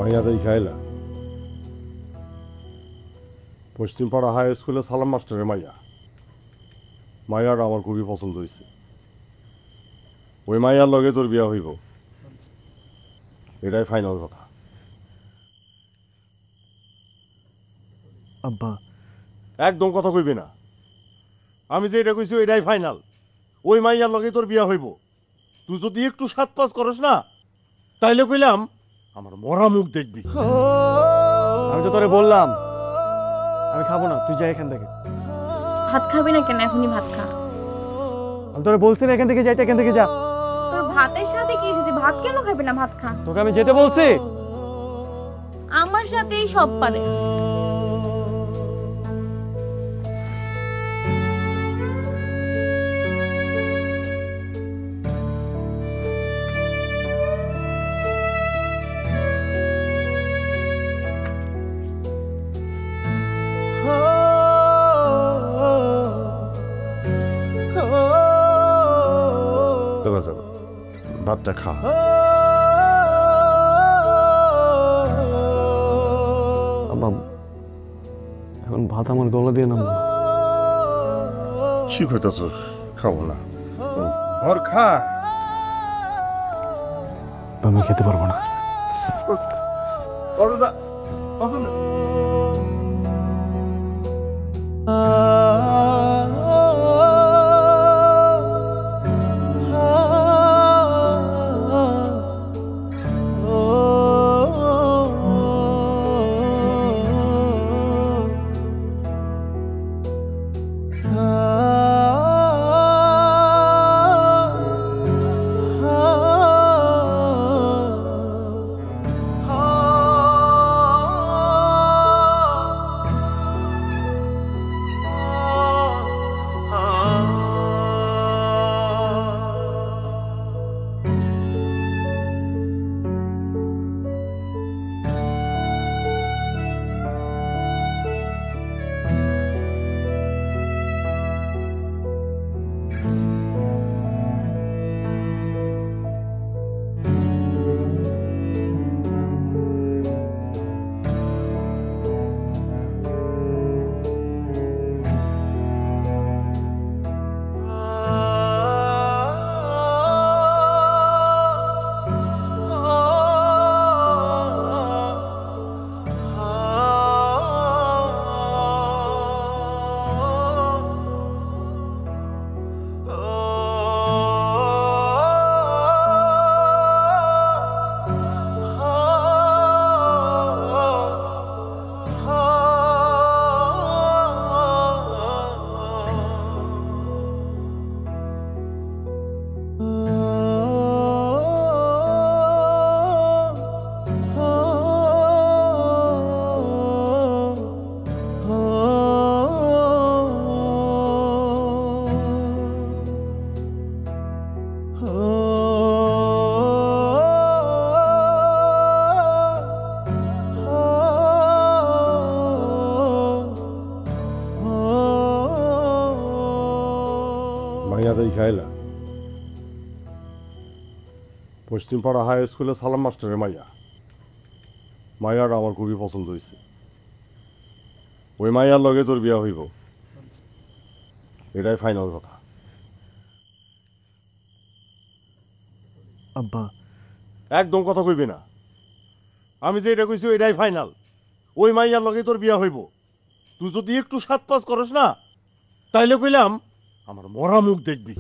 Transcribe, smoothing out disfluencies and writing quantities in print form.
মাইয়া দেই খাইলা পশ্চিমপাড়া হাই স্কুলে সালাম মাস্টারের মাইয়া। মাইয়াটা আমার খুবই পছন্দ হয়েছে। ওই মাইয়ার লগে তোর বিয়া হইব, এটাই ফাইনাল কথা। আব্বা একদম কথা কইবি না। আমি যে এটা কইছি এটাই ফাইনাল। ওই মাইয়ার লগে তোর বিয়া হইব। তুই যদি একটু সাত পাঁচ করস না, তাইলে কইলাম আমার মরা মুখ দেখবি। আমি তো তোরে বললাম আমি খাবো না, তুই যা এখান থেকে। ভাত খাবি না কেন? এখনই ভাত খা। আমি তোরে বলছি না এখান থেকে যাইতে, এখান থেকে যা। তোর ভাতের সাথে কি যদি ভাত কেন খাবি না? ভাত খা। তোকে আমি যেতে বলছি। আমার সাথেই সব পারে। ভাতটা খা। আব্বা এখন ভাত আমার গলা দিয়ে নামবো। কি কইতাছস? খাবো না। আর খা। আমি খেতে পারবো না। মাইয়া দেই খাইলা পশ্চিমপাড়া হাই স্কুলে সালাম মাস্টারের মাইয়া। মাইয়াটা আমার খুবই পছন্দ হয়েছে। ওই মাইয়ার লগে তোর বিয়া হইব, এটাই ফাইনাল কথা। আব্বা একদম কথা কইবি না। আমি যে এটা কইছি এটাই ফাইনাল। ওই মাইয়ার লগে তোর বিয়া হইব। তুই যদি একটু সাত পাঁচ করস না, তাইলে কইলাম আমার মরা মুখ দেখবি।